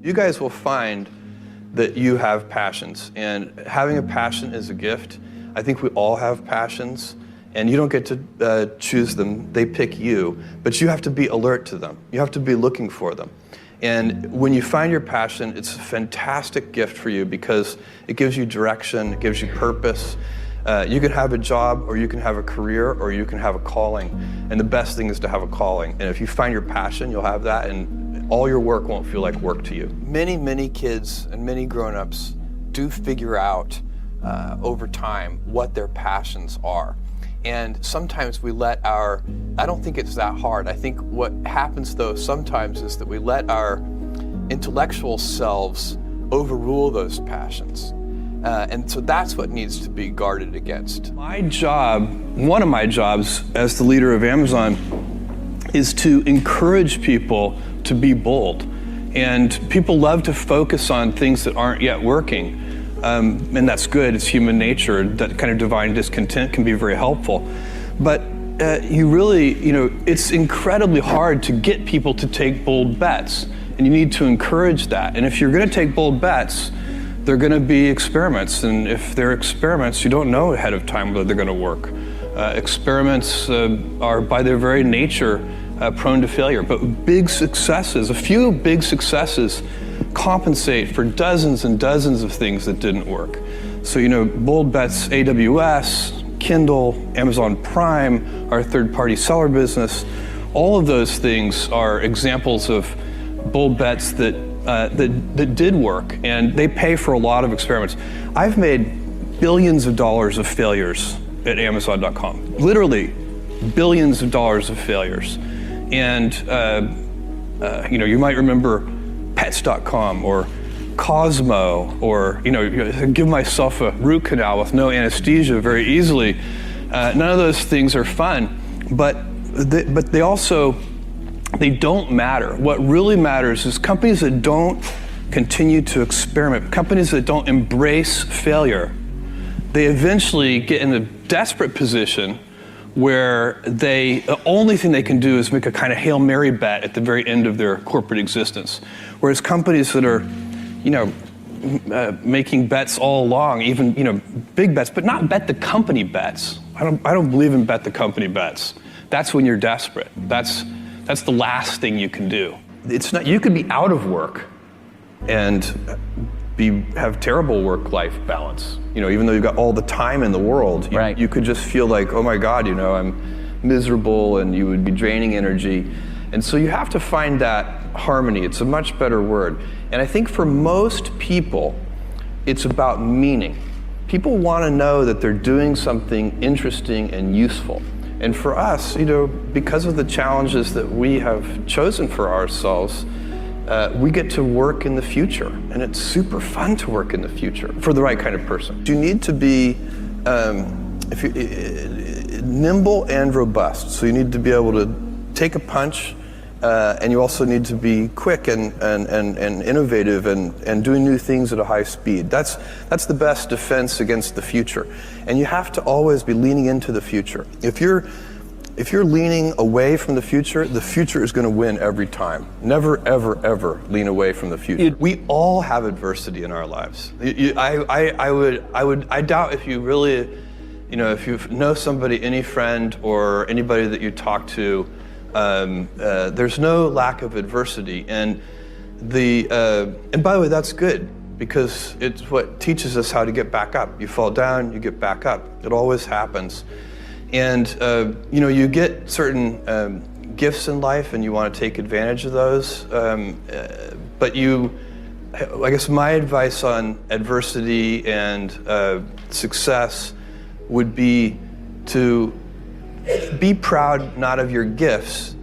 You guys will find that you have passions, and having a passion is a gift. I think we all have passions, and you don't get to choose them. They pick you, but you have to be alert to them. You have to be looking for them. And when you find your passion, it's a fantastic gift for you because it gives you direction, it gives you purpose. You can have a job, or you can have a career, or you can have a calling. And the best thing is to have a calling. And if you find your passion, you'll have that, and all your work won't feel like work to you. Many kids and many grown-ups do figure out over time what their passions are. And sometimes we let I don't think it's that hard. I think what happens though sometimes is that we let our intellectual selves overrule those passions. And so that's what needs to be guarded against. My job, one of my jobs as the leader of Amazon, is to encourage people to be bold. And people love to focus on things that aren't yet working. And that's good, it's human nature. That kind of divine discontent can be very helpful. But it's incredibly hard to get people to take bold bets. And you need to encourage that. And if you're gonna take bold bets, they're gonna be experiments. And if they're experiments, you don't know ahead of time whether they're gonna work. Experiments are by their very nature prone to failure, but a few big successes compensate for dozens and dozens of things that didn't work. So, bold bets, AWS, Kindle, Amazon Prime, our third-party seller business, all of those things are examples of bold bets that did work, and they pay for a lot of experiments. I've made billions of dollars of failures at Amazon.com, literally billions of dollars of failures. And you might remember Pets.com or Cosmo, or give myself a root canal with no anesthesia very easily. None of those things are fun, but they don't matter. What really matters is companies that don't continue to experiment, companies that don't embrace failure. They eventually get in a desperate position where the only thing they can do is make a kind of Hail Mary bet at the very end of their corporate existence. Whereas companies that are, making bets all along, even, big bets, but not bet the company bets. I don't believe in bet the company bets. That's when you're desperate. That's the last thing you can do. It's not, you could be out of work and have terrible work-life balance. Even though you've got all the time in the world, right. You could just feel like, oh my God, I'm miserable, and you would be draining energy. And so you have to find that harmony. It's a much better word. And I think for most people, it's about meaning. People want to know that they're doing something interesting and useful. And for us, because of the challenges that we have chosen for ourselves, we get to work in the future, and it's super fun to work in the future for the right kind of person. You need to be nimble and robust. So you need to be able to take a punch, and you also need to be quick and innovative and doing new things at a high speed. That's the best defense against the future. And you have to always be leaning into the future. If you're leaning away from the future is going to win every time. Never, ever, ever lean away from the future. We all have adversity in our lives. I doubt if you really, if you know somebody, any friend or anybody that you talk to, there's no lack of adversity. And by the way, that's good, because it's what teaches us how to get back up. You fall down, you get back up. It always happens. And you get certain gifts in life, and you want to take advantage of those. But I guess my advice on adversity and success would be to be proud not of your gifts,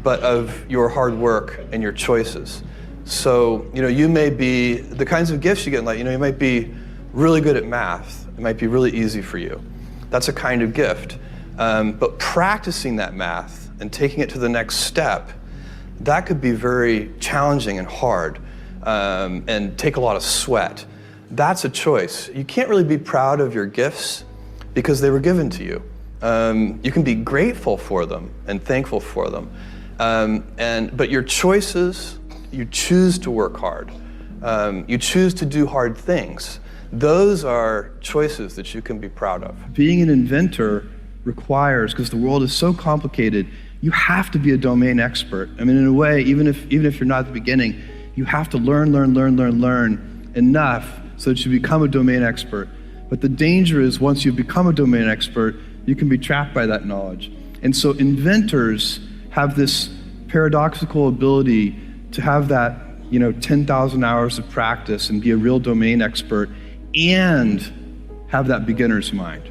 but of your hard work and your choices. So you may be the kinds of gifts you get in life. You might be really good at math. It might be really easy for you. That's a kind of gift. But practicing that math and taking it to the next step, that could be very challenging and hard, and take a lot of sweat. That's a choice. You can't really be proud of your gifts because they were given to you. You can be grateful for them and thankful for them. But your choices you choose to work hard. You choose to do hard things. Those are choices that you can be proud of. Being an inventor requires, because the world is so complicated, you have to be a domain expert. I mean, in a way, even if you're not at the beginning, you have to learn enough so that you become a domain expert. But the danger is once you become a domain expert, you can be trapped by that knowledge. And so inventors have this paradoxical ability to have that 10,000 hours of practice and be a real domain expert and have that beginner's mind.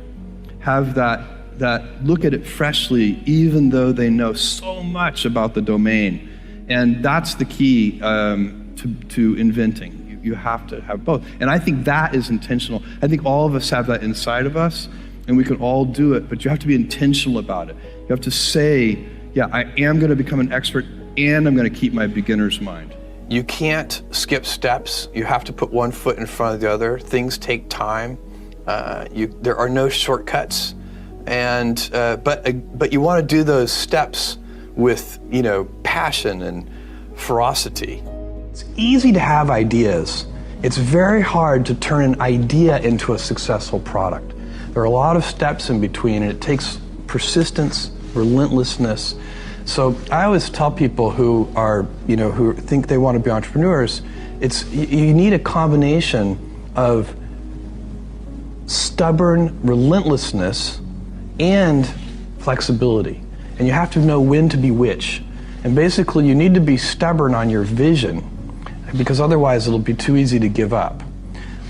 Have that look at it freshly, even though they know so much about the domain. And that's the key to inventing. You have to have both. And I think that is intentional. I think all of us have that inside of us, and we can all do it, but you have to be intentional about it. You have to say, yeah, I am going to become an expert, and I'm going to keep my beginner's mind. You can't skip steps. You have to put one foot in front of the other. Things take time. There are no shortcuts, and but you want to do those steps with passion and ferocity. It's easy to have ideas. It's very hard to turn an idea into a successful product. There are a lot of steps in between, and it takes persistence, relentlessness. So I always tell people who think they want to be entrepreneurs, you need a combination of stubborn relentlessness and flexibility. And you have to know when to be which. And basically you need to be stubborn on your vision, because otherwise it'll be too easy to give up.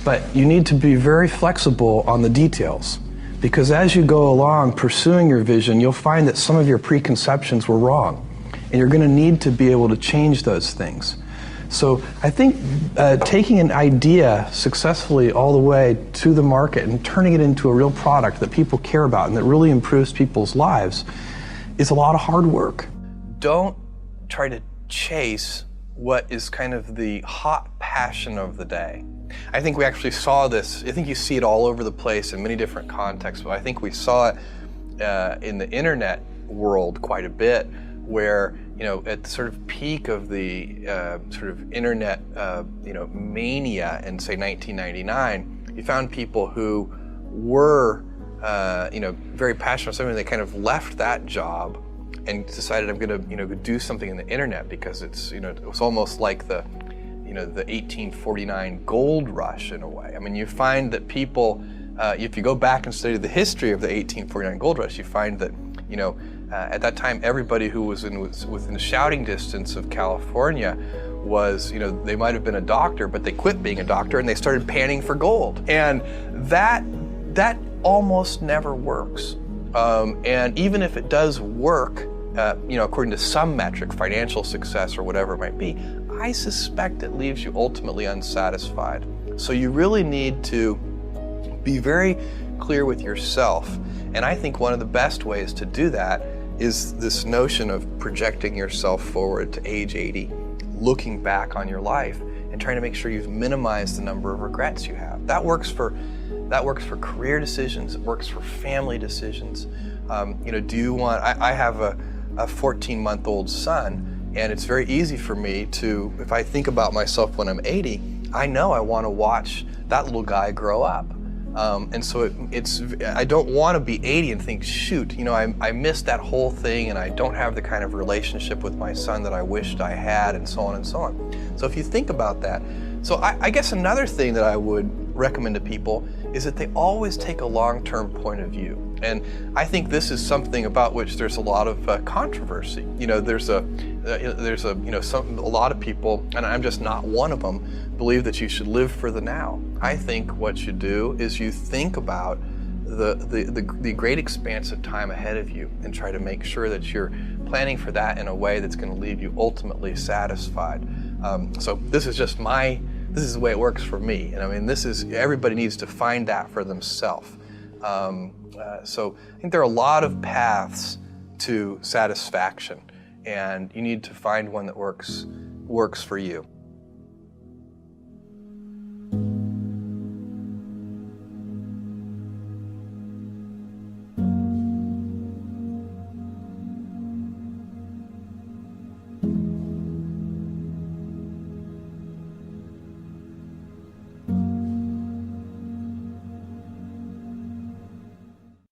But you need to be very flexible on the details, because as you go along pursuing your vision, you'll find that some of your preconceptions were wrong, and you're going to need to be able to change those things. So I think taking an idea successfully all the way to the market and turning it into a real product that people care about and that really improves people's lives is a lot of hard work. Don't try to chase what is kind of the hot passion of the day. I think we actually saw this, I think you see it all over the place in many different contexts, but I think we saw it in the internet world quite a bit, where at the sort of peak of the sort of internet mania in say 1999, you found people who were very passionate about something. They kind of left that job and decided, I'm going to do something in the internet, because it's it was almost like the 1849 gold rush in a way. I mean, you find that people, if you go back and study the history of the 1849 gold rush, you find that at that time everybody who was within shouting distance of California was, they might have been a doctor, but they quit being a doctor and they started panning for gold. And that almost never works. And even if it does work, according to some metric, financial success or whatever it might be, I suspect it leaves you ultimately unsatisfied. So you really need to be very clear with yourself. And I think one of the best ways to do that is this notion of projecting yourself forward to age 80, looking back on your life and trying to make sure you've minimized the number of regrets you have. That works for career decisions. It works for family decisions. Do you want? I have a 14-month-old son, and it's very easy for me to, if I think about myself when I'm 80, I know I want to watch that little guy grow up. And so I don't want to be 80 and think, shoot, I missed that whole thing, and I don't have the kind of relationship with my son that I wished I had, and so on and so on. So if you think about that, so I guess another thing that I would recommend to people is that they always take a long-term point of view. And I think this is something about which there's a lot of controversy. There's a lot of people, and I'm just not one of them, believe that you should live for the now. I think what you do is you think about the great expanse of time ahead of you and try to make sure that you're planning for that in a way that's going to leave you ultimately satisfied. So this is the way it works for me. And I mean, everybody needs to find that for themselves. So I think there are a lot of paths to satisfaction, and you need to find one that works for you.